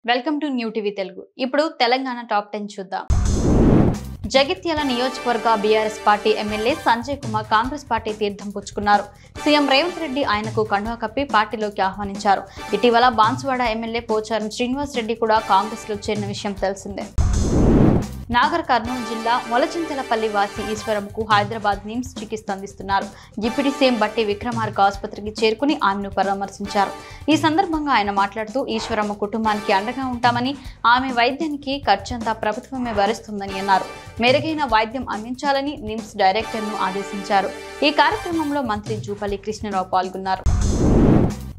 Welcome to new TV Telugu. ఇప్పుడు Telangana top 10 చూద్దాం. జగిత్యాల నియోజకవర్గ BRS party MLA Sanjay Kumar Congress party తీర్థం పుచ్చుకున్నారు. సీఎం రేవంత్ రెడ్డి ఆయనకు కండువా కప్పి పార్టీలోకి ఆహ్వానించారు. ఇటీవల బాన్సువాడ ఎమ్మెల్యే పోచారం శ్రీనివాస్ రెడ్డి కూడా కాంగ్రెస్ లో చేరిన విషయం తెలిసిందే. నాగర్ కర్నూలు జిల్లా మొలచింతలపల్లి వాసి ఈశ్వరంకు హైదరాబాద్ నిమ్స్ చికిత్స అందిస్తున్నారు. డిప్యూటీ సీఎం బట్టి విక్రమార్క ఆసుపత్రికి చేరుకుని ఆమెను పరామర్శించారు. ఈ సందర్భంగా ఆయన మాట్లాడుతూ ఈశ్వరమ్మ కుటుంబానికి అండగా ఉంటామని, ఆమె వైద్యానికి ఖర్చంతా ప్రభుత్వమే భరిస్తుందని అన్నారు. మెరుగైన వైద్యం అందించాలని నిమ్స్ డైరెక్టర్ను ఆదేశించారు. ఈ కార్యక్రమంలో మంత్రి జూపల్లి కృష్ణారావు పాల్గొన్నారు.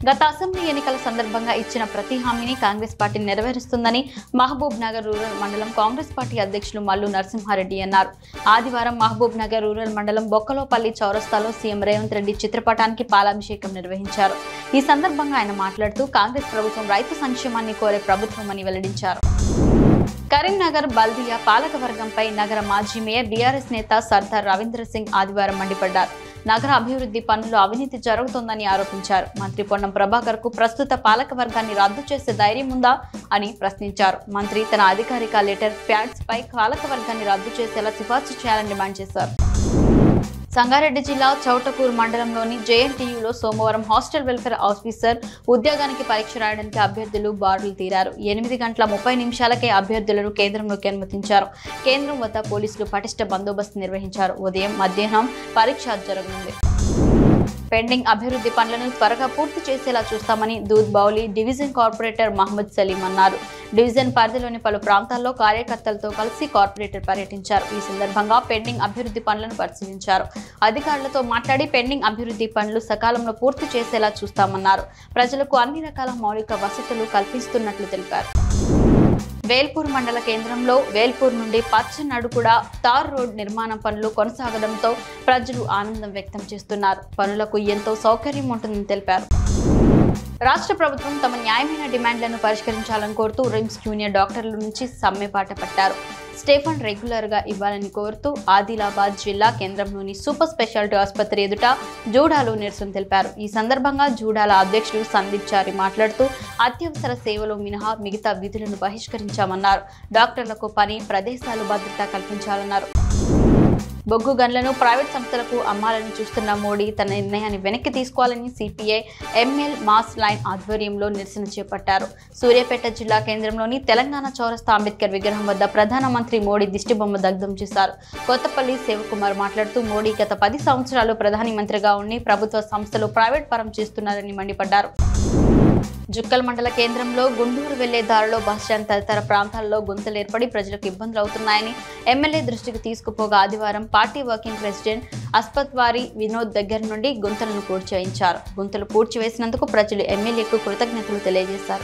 గత అసెంబ్లీ ఎన్నికల సందర్భంగా ఇచ్చిన ప్రతి హామీని కాంగ్రెస్ పార్టీ నెరవేరుస్తుందని మహబూబ్ నగర్ రూరల్ మండలం కాంగ్రెస్ పార్టీ అధ్యక్షులు మల్లు నరసింహారెడ్డి అన్నారు. ఆదివారం మహబూబ్ నగర్ రూరల్ మండలం బొక్కలోపల్లి చౌరస్తాలో సీఎం రేవంత్ రెడ్డి చిత్రపటానికి పాలాభిషేకం నిర్వహించారు. ఈ సందర్భంగా ఆయన మాట్లాడుతూ కాంగ్రెస్ ప్రభుత్వం రైతు సంక్షేమాన్ని కోరే ప్రభుత్వమని వెల్లడించారు. కరీంనగర్ బల్దియా పాలక వర్గంపై నగర మాజీ మేయర్ బీఆర్ఎస్ నేత సర్దార్ రవీంద్ర సింగ్ ఆదివారం మండిపడ్డారు. నగర అభివృద్ధి పనులు అవినీతి జరుగుతోందని ఆరోపించారు. మంత్రి పొన్నం ప్రభాకర్ కు ప్రస్తుత పాలక వర్గాన్ని రద్దు చేసే ధైర్యం ఉందా అని ప్రశ్నించారు. మంత్రి తన అధికారిక లెటర్ ప్యాడ్స్ పై పాలక వర్గాన్ని రద్దు చేసేలా సిఫార్సు చేయాలని డిమాండ్ చేశారు. సంగారెడ్డి జిల్లా చౌటకూరు మండలంలోని జేఎన్టీయూలో సోమవారం హాస్టల్ వెల్ఫేర్ ఆఫీసర్ ఉద్యోగానికి పరీక్ష రాయడానికి అభ్యర్థులు బారులు తీరారు. 8:30 అభ్యర్థులను కేంద్రంలోకి అనుమతించారు. కేంద్రం వద్ద పోలీసులు పటిష్ట బందోబస్తు నిర్వహించారు. ఉదయం మధ్యాహ్నం పరీక్ష జరగనుంది. పెండింగ్ అభివృద్ధి పనులను త్వరగా పూర్తి చేసేలా చూస్తామని దూద్ బౌలి డివిజన్ కార్పొరేటర్ మహమ్మద్ సలీం అన్నారు. డివిజన్ పరిధిలోని పలు ప్రాంతాల్లో కార్యకర్తలతో కలిసి కార్పొరేటర్ పర్యటించారు. ఈ సందర్భంగా పెండింగ్ అభివృద్ధి పనులను పరిశీలించారు. అధికారులతో మాట్లాడి పెండింగ్ అభివృద్ధి పనులు సకాలంలో పూర్తి చేసేలా చూస్తామన్నారు. ప్రజలకు అన్ని రకాల మౌలిక వసతులు కల్పిస్తున్నట్లు తెలిపారు. వేల్పూర్ మండల కేంద్రంలో వేల్పూర్ నుండి పచ్చనడుకుడ తార్ రోడ్ నిర్మాణ పనులు కొనసాగడంతో ప్రజలు ఆనందం వ్యక్తం చేస్తున్నారు. పనులకు ఎంతో సౌకర్యం ఉంటుందని తెలిపారు. రాష్ట్ర ప్రభుత్వం తమ న్యాయమైన డిమాండ్లను పరిష్కరించాలని కోరుతూ రిమ్స్ జూనియర్ డాక్టర్ల నుంచి సమ్మెపాట పట్టారు. స్టేఫన్ రెగ్యులర్ గా ఇవ్వాలని కోరుతూ ఆదిలాబాద్ జిల్లా కేంద్రంలోని సూపర్ స్పెషాలిటీ ఆసుపత్రి ఎదుట జూడాలో నిరసన తెలిపారు. ఈ సందర్భంగా జూడాల అధ్యక్షుడు సందీప్ చారి మాట్లాడుతూ అత్యవసర సేవలు మినహా మిగతా విధులను బహిష్కరించామన్నారు. డాక్టర్లకు పని ప్రదేశాలు భద్రత కల్పించాలన్నారు. బొగ్గు గన్లను ప్రైవేట్ సంస్థలకు అమ్మాలని చూస్తున్న మోడీ తన నిర్ణయాన్ని వెనక్కి తీసుకోవాలని సిపిఐ ఎంఎల్ మాస్ లైన్ ఆధ్వర్యంలో నిరసన చేపట్టారు. సూర్యాపేట జిల్లా కేంద్రంలోని తెలంగాణ చౌరస్తా అంబేద్కర్ విగ్రహం వద్ద ప్రధానమంత్రి మోడీ దిష్టిబొమ్మ దగ్ధం చేశారు. కొత్తపల్లి శివకుమార్ మాట్లాడుతూ మోడీ గత 10 సంవత్సరాలు ప్రధాని మంత్రిగా ఉండి ప్రభుత్వ సంస్థలు ప్రైవేట్ పరం చేస్తున్నారని మండిపడ్డారు. జుక్కల్ మండల కేంద్రంలో గుంటూరు వెళ్లే దారిలో బస్టాండ్ తదితర ప్రాంతాల్లో గుంతలు ఏర్పడి ప్రజలకు ఇబ్బందులు అవుతున్నాయని ఎమ్మెల్యే దృష్టికి తీసుకుపోగా ఆదివారం పార్టీ వర్కింగ్ ప్రెసిడెంట్ అస్పత్వారి వినోద్ దగ్గర నుండి గుంతలను పూడ్చివేయించారు. గుంతలు పూడ్చివేసినందుకు ప్రజలు ఎమ్మెల్యేకు కృతజ్ఞతలు తెలియజేశారు.